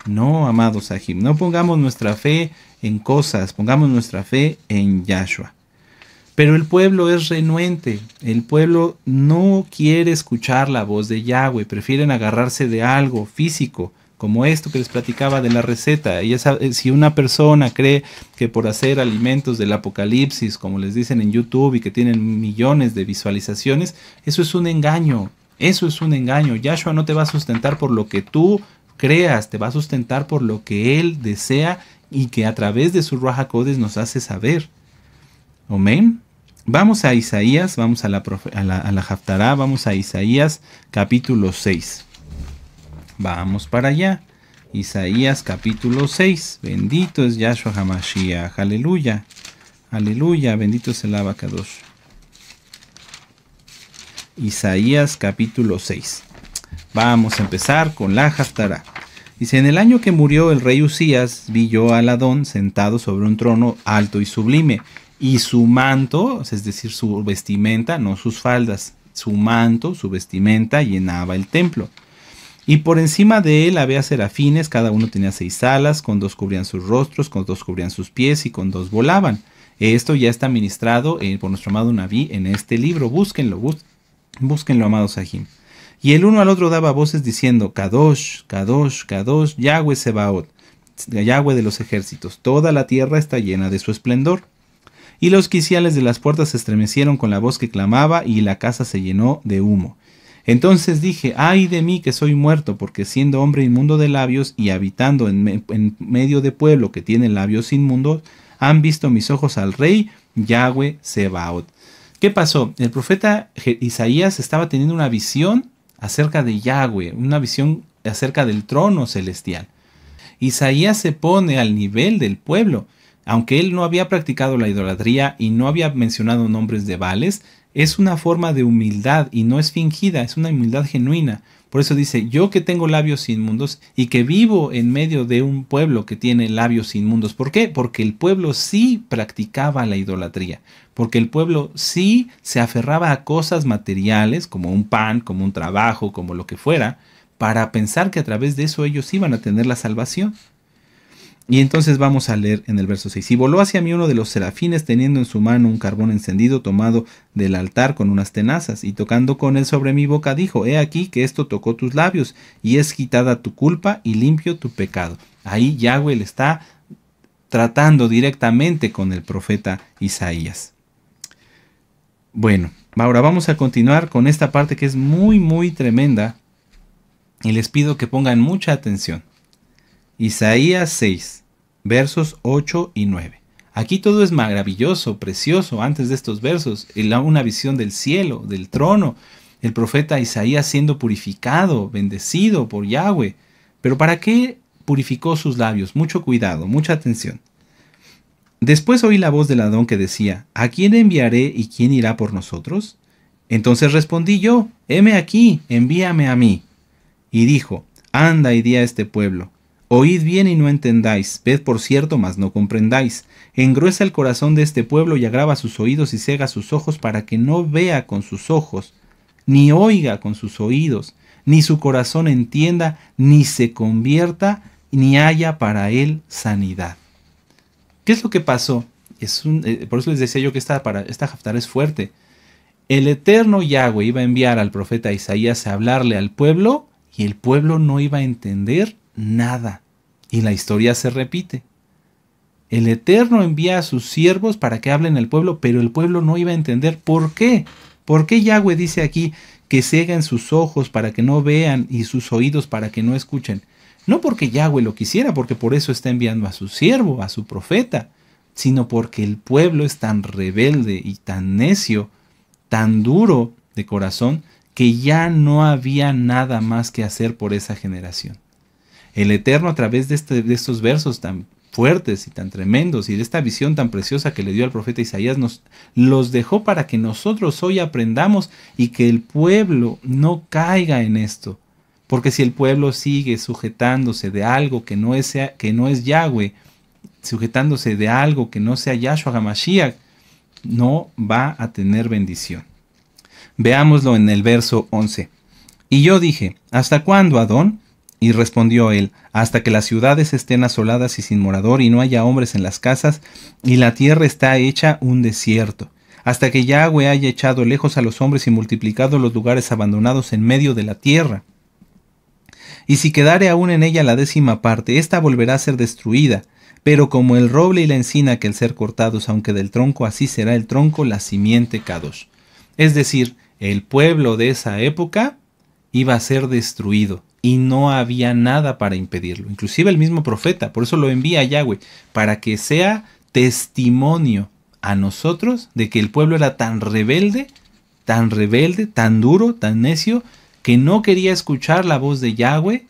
No, amados Sahim, no pongamos nuestra fe en cosas, pongamos nuestra fe en Yahshua. Pero el pueblo es renuente, el pueblo no quiere escuchar la voz de Yahweh, prefieren agarrarse de algo físico, como esto que les platicaba de la receta. Si una persona cree que por hacer alimentos del apocalipsis, como les dicen en YouTube y que tienen millones de visualizaciones, eso es un engaño, eso es un engaño. Yahshua no te va a sustentar por lo que tú creas, te va a sustentar por lo que Él desea y que a través de su Ruach HaKodesh nos hace saber. Amén. Vamos a Isaías, vamos a la Haftará, vamos a Isaías capítulo 6. Vamos para allá. Isaías capítulo 6. Bendito es Yahshua HaMashiach. Aleluya. Aleluya. Bendito es el Abacadosh. Isaías capítulo 6. Vamos a empezar con la Haftará. Dice, en el año que murió el rey Usías, vi yo al Adón sentado sobre un trono alto y sublime, y su manto, es decir, su vestimenta, no sus faldas, su manto, su vestimenta llenaba el templo. Y por encima de él había serafines, cada uno tenía 6 alas, con 2 cubrían sus rostros, con 2 cubrían sus pies y con 2 volaban. Esto ya está ministrado por nuestro amado Naví en este libro. Búsquenlo, búsquenlo, amados Sahim. Y el uno al otro daba voces diciendo, Kadosh, Kadosh, Kadosh, Yahweh Sebaot, Yahweh de los ejércitos, toda la tierra está llena de su esplendor. Y los quiciales de las puertas se estremecieron con la voz que clamaba, y la casa se llenó de humo. Entonces dije, ay de mí que soy muerto, porque siendo hombre inmundo de labios y habitando en medio de pueblo que tiene labios inmundos, han visto mis ojos al rey Yahweh Sebaot. ¿Qué pasó? El profeta Isaías estaba teniendo una visión acerca de Yahweh, una visión acerca del trono celestial. Isaías se pone al nivel del pueblo. Aunque él no había practicado la idolatría y no había mencionado nombres de Baales, es una forma de humildad y no es fingida, es una humildad genuina. Por eso dice, yo que tengo labios inmundos y que vivo en medio de un pueblo que tiene labios inmundos. ¿Por qué? Porque el pueblo sí practicaba la idolatría, porque el pueblo sí se aferraba a cosas materiales, como un pan, como un trabajo, como lo que fuera, para pensar que a través de eso ellos iban a tener la salvación. Y entonces vamos a leer en el verso 6. Y voló hacia mí uno de los serafines teniendo en su mano un carbón encendido tomado del altar con unas tenazas, y tocando con él sobre mi boca dijo, he aquí que esto tocó tus labios, y es quitada tu culpa y limpio tu pecado. Ahí Yahweh le está tratando directamente con el profeta Isaías. Bueno, ahora vamos a continuar con esta parte que es muy, muy tremenda, y les pido que pongan mucha atención. Isaías 6, versos 8 y 9. Aquí todo es maravilloso, precioso. Antes de estos versos, una visión del cielo, del trono, el profeta Isaías siendo purificado, bendecido por Yahweh. Pero ¿para qué purificó sus labios? Mucho cuidado, mucha atención. Después oí la voz del Adón que decía, ¿a quién enviaré y quién irá por nosotros? Entonces respondí yo, heme aquí, envíame a mí. Y dijo, anda y di a este pueblo, oíd bien y no entendáis, ved por cierto, mas no comprendáis. Engruesa el corazón de este pueblo y agrava sus oídos y cega sus ojos para que no vea con sus ojos, ni oiga con sus oídos, ni su corazón entienda, ni se convierta, ni haya para él sanidad. ¿Qué es lo que pasó? Por eso les decía yo que esta Haftará es fuerte. El eterno Yahweh iba a enviar al profeta Isaías a hablarle al pueblo y el pueblo no iba a entender nada. Y la historia se repite. El Eterno envía a sus siervos para que hablen al pueblo, pero el pueblo no iba a entender. ¿Por qué? ¿Por qué Yahweh dice aquí que ceguen sus ojos para que no vean y sus oídos para que no escuchen? No porque Yahweh lo quisiera, porque por eso está enviando a su siervo, a su profeta, sino porque el pueblo es tan rebelde y tan necio, tan duro de corazón, que ya no había nada más que hacer por esa generación. El Eterno, a través de estos versos tan fuertes y tan tremendos y de esta visión tan preciosa que le dio al profeta Isaías, nos los dejó para que nosotros hoy aprendamos y que el pueblo no caiga en esto. Porque si el pueblo sigue sujetándose de algo que no es Yahweh, sujetándose de algo que no sea Yahshua HaMashiach, no va a tener bendición. Veámoslo en el verso 11. Y yo dije, ¿hasta cuándo, Adón? Y respondió él, hasta que las ciudades estén asoladas y sin morador, y no haya hombres en las casas, y la tierra está hecha un desierto. hasta que Yahweh haya echado lejos a los hombres y multiplicado los lugares abandonados en medio de la tierra. Y si quedare aún en ella la 10ª parte, ésta volverá a ser destruida. Pero como el roble y la encina que al ser cortados, aunque del tronco, así será el tronco, la simiente Kadosh. Es decir, el pueblo de esa época iba a ser destruido y no había nada para impedirlo. Inclusive el mismo profeta, por eso lo envía a Yahweh, para que sea testimonio a nosotros de que el pueblo era tan rebelde, tan duro, tan necio, que no quería escuchar la voz de Yahweh,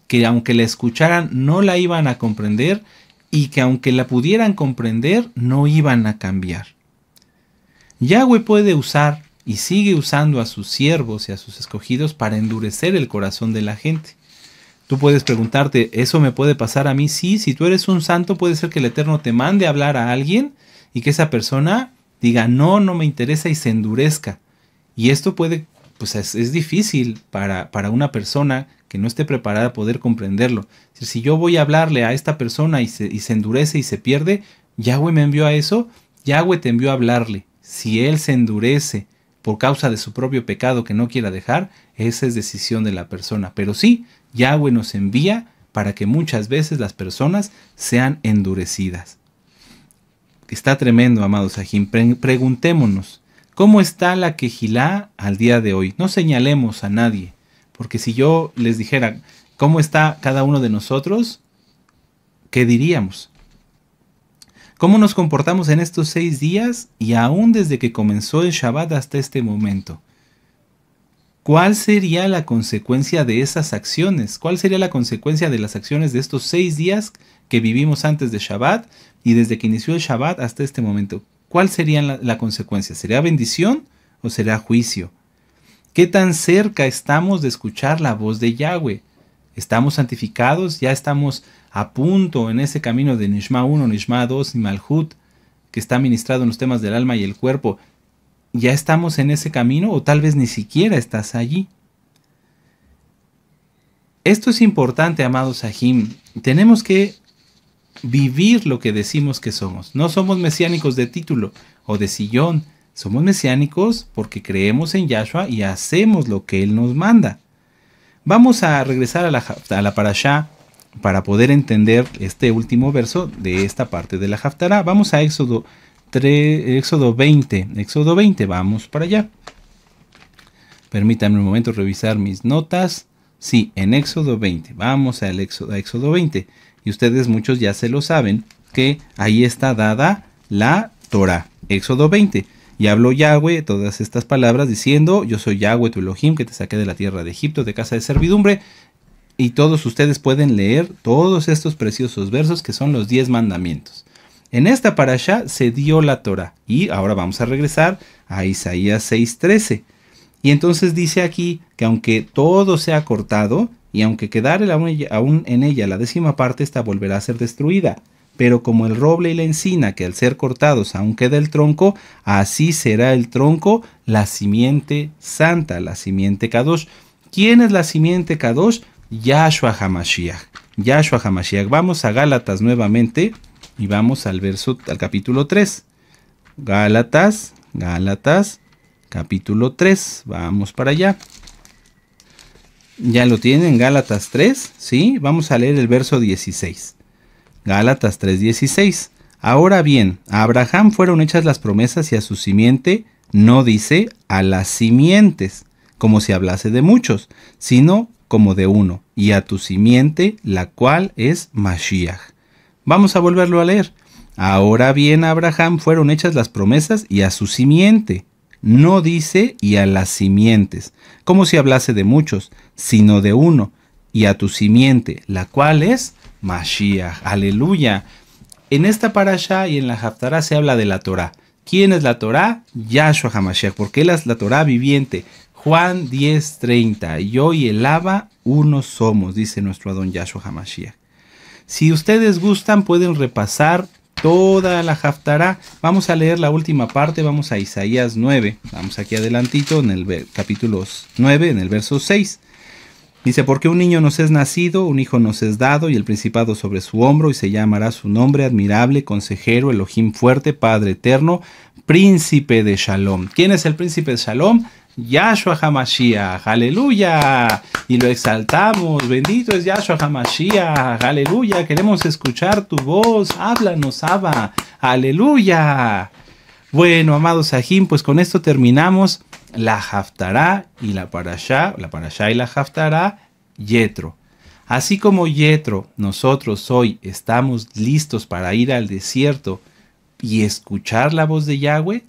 que aunque la escucharan no la iban a comprender y que aunque la pudieran comprender no iban a cambiar. Yahweh puede usar y sigue usando a sus siervos y a sus escogidos para endurecer el corazón de la gente. Tú puedes preguntarte, ¿eso me puede pasar a mí? Sí, si tú eres un santo puede ser que el Eterno te mande a hablar a alguien y que esa persona diga, no me interesa y se endurezca. Y esto puede, pues es difícil para una persona que no esté preparada a poder comprenderlo. Si yo voy a hablarle a esta persona y se endurece y se pierde, Yahweh me envió a eso, Yahweh te envió a hablarle. Si él se endurece por causa de su propio pecado que no quiera dejar, esa es decisión de la persona. Pero sí, Yahweh nos envía para que muchas veces las personas sean endurecidas. Está tremendo, amados Sahim. Preguntémonos, ¿cómo está la Kehilá al día de hoy? No señalemos a nadie, porque si yo les dijera cómo está cada uno de nosotros, ¿qué diríamos? ¿Cómo nos comportamos en estos 6 días y aún desde que comenzó el Shabbat hasta este momento? ¿Cuál sería la consecuencia de esas acciones? ¿Cuál sería la consecuencia de las acciones de estos 6 días que vivimos antes de Shabbat y desde que inició el Shabbat hasta este momento? ¿Cuál sería la consecuencia? ¿Sería bendición o será juicio? ¿Qué tan cerca estamos de escuchar la voz de Yahweh? ¿Estamos santificados? ¿Ya estamos a punto en ese camino de Nishma 1, Nishma 2 y Malhut, que está ministrado en los temas del alma y el cuerpo? ¿Ya estamos en ese camino o tal vez ni siquiera estás allí? Esto es importante, amados Sahim. Tenemos que vivir lo que decimos que somos. No somos mesiánicos de título o de sillón. Somos mesiánicos porque creemos en Yahshua y hacemos lo que Él nos manda. Vamos a regresar a la parashá para poder entender este último verso de esta parte de la Haftará. Vamos a Éxodo 20. Éxodo 20, vamos para allá. Permítanme un momento revisar mis notas. Sí, en Éxodo 20. Vamos a Éxodo 20. Y ustedes muchos ya se lo saben, que ahí está dada la Torah. Éxodo 20. Y habló Yahweh todas estas palabras diciendo, yo soy Yahweh tu Elohim, que te saqué de la tierra de Egipto, de casa de servidumbre. Y todos ustedes pueden leer todos estos preciosos versos que son los 10 mandamientos. En esta parashá se dio la Torah. Y ahora vamos a regresar a Isaías 6:13. Y entonces dice aquí que aunque todo sea cortado, y aunque quedare aún en ella la 10ª parte, esta volverá a ser destruida. Pero como el roble y la encina, que al ser cortados aún queda el tronco, así será el tronco, la simiente santa, la simiente Kadosh. ¿Quién es la simiente Kadosh? Yahshua HaMashiach. Yahshua HaMashiach. Vamos a Gálatas nuevamente y vamos al capítulo 3. Gálatas, capítulo 3. Vamos para allá. ¿Ya lo tienen? Gálatas 3, ¿sí? Vamos a leer el verso 16. Gálatas 3:16. Ahora bien, a Abraham fueron hechas las promesas y a su simiente, no dice a las simientes, como si hablase de muchos, sino como de uno, y a tu simiente, la cual es Mashiach. Vamos a volverlo a leer. Ahora bien, a Abraham fueron hechas las promesas y a su simiente, no dice y a las simientes, como si hablase de muchos, sino de uno, y a tu simiente, la cual es Mashiach. Aleluya. En esta parashá y en la Haftará se habla de la Torá. ¿Quién es la Torá? Yahshua HaMashiach, porque él es la Torá viviente. Juan 10:30. Yo y el Abba uno somos, dice nuestro Adón Yahshua HaMashiach. Si ustedes gustan pueden repasar toda la Haftará. Vamos a leer la última parte, vamos a Isaías 9. Vamos aquí adelantito en el capítulo 9, en el verso 6. Dice, porque un niño nos es nacido, un hijo nos es dado, y el principado sobre su hombro, y se llamará su nombre admirable, consejero, Elohim fuerte, Padre eterno, príncipe de Shalom. ¿Quién es el príncipe de Shalom? Yahshua HaMashiach, aleluya, y lo exaltamos, bendito es Yahshua HaMashiach, aleluya, queremos escuchar tu voz, háblanos, Abba, aleluya. Bueno, amados Sahim, pues con esto terminamos la Haftará y la Parashá y la Haftará, Yetro. Así como Yetro, nosotros hoy estamos listos para ir al desierto y escuchar la voz de Yahweh.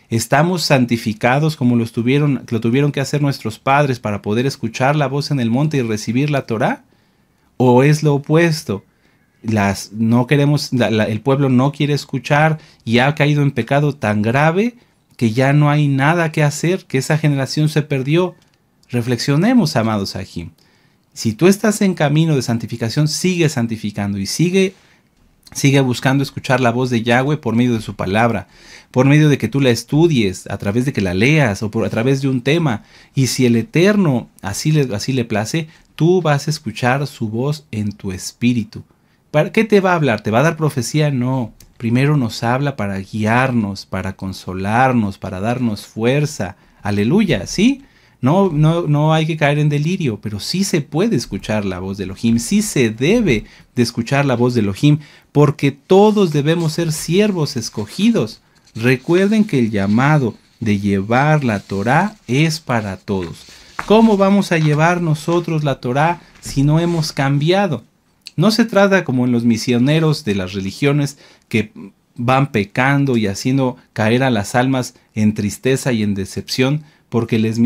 ¿Estamos santificados como lo tuvieron que hacer nuestros padres para poder escuchar la voz en el monte y recibir la Torá? ¿O es lo opuesto? El pueblo no quiere escuchar y ha caído en pecado tan grave que ya no hay nada que hacer, que esa generación se perdió. Reflexionemos, amados Sahim. Si tú estás en camino de santificación, sigue santificando y sigue buscando escuchar la voz de Yahweh por medio de su palabra, por medio de que tú la estudies, a través de que la leas o a través de un tema. Y si el Eterno así le place, tú vas a escuchar su voz en tu espíritu. ¿Para qué te va a hablar? ¿Te va a dar profecía? No. Primero nos habla para guiarnos, para consolarnos, para darnos fuerza. Aleluya, ¿sí? No hay que caer en delirio, pero sí se puede escuchar la voz de Elohim, sí se debe de escuchar la voz de Elohim, porque todos debemos ser siervos escogidos. Recuerden que el llamado de llevar la Torá es para todos. ¿Cómo vamos a llevar nosotros la Torá si no hemos cambiado? No se trata como en los misioneros de las religiones que van pecando y haciendo caer a las almas en tristeza y en decepción, porque les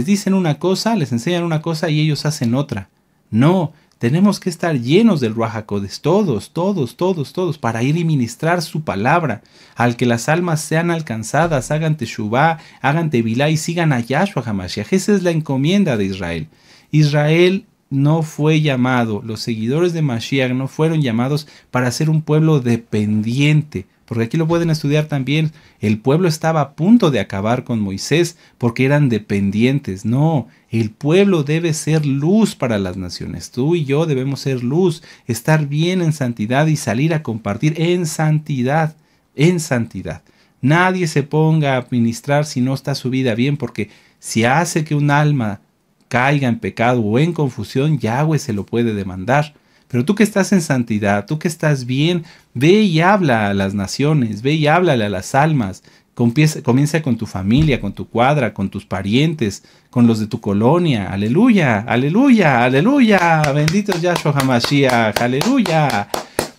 dicen una cosa, les enseñan una cosa y ellos hacen otra. No, tenemos que estar llenos del Ruach HaKodesh, todos, para ir y ministrar su palabra, al que las almas sean alcanzadas, hagan teshuvá, hagan tevilá y sigan a Yahshua HaMashiach. Esa es la encomienda de Israel. Israel no fue llamado, los seguidores de Mashiach no fueron llamados para ser un pueblo dependiente, porque aquí lo pueden estudiar también. El pueblo estaba a punto de acabar con Moisés porque eran dependientes. No, el pueblo debe ser luz para las naciones. Tú y yo debemos ser luz, estar bien en santidad y salir a compartir en santidad, en santidad. Nadie se ponga a ministrar si no está su vida bien, porque si hace que un alma caiga en pecado o en confusión, Yahweh se lo puede demandar. Pero tú que estás en santidad, tú que estás bien, ve y habla a las naciones, ve y háblale a las almas. Comienza con tu familia, con tu cuadra, con tus parientes, con los de tu colonia. Aleluya, aleluya, aleluya. Bendito es Yahshua HaMashiach, aleluya.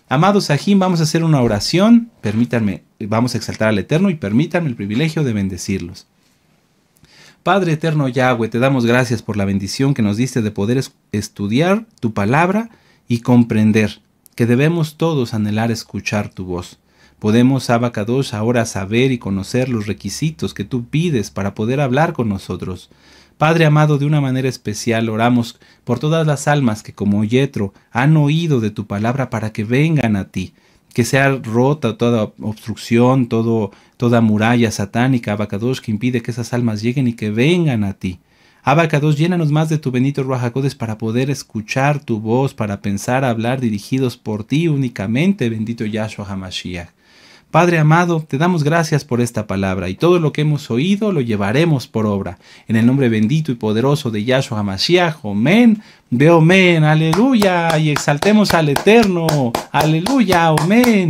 Amados Sahim, vamos a hacer una oración. Permítanme, vamos a exaltar al Eterno y permítanme el privilegio de bendecirlos. Padre eterno Yahweh, te damos gracias por la bendición que nos diste de poder estudiar tu palabra y comprender que debemos todos anhelar escuchar tu voz. Podemos, Abba Kadosh, ahora saber y conocer los requisitos que tú pides para poder hablar con nosotros. Padre amado, de una manera especial oramos por todas las almas que como Yetro han oído de tu palabra para que vengan a ti. Que sea rota toda obstrucción, toda muralla satánica, Abba Kadosh, que impide que esas almas lleguen y que vengan a ti. Abba Kadosh, llénanos más de tu bendito Ruach HaKodesh para poder escuchar tu voz, para pensar, hablar dirigidos por ti únicamente, bendito Yahshua HaMashiach. Padre amado, te damos gracias por esta palabra y todo lo que hemos oído lo llevaremos por obra. En el nombre bendito y poderoso de Yahshua HaMashiach, amén, ve amén, aleluya, y exaltemos al Eterno, aleluya, amén.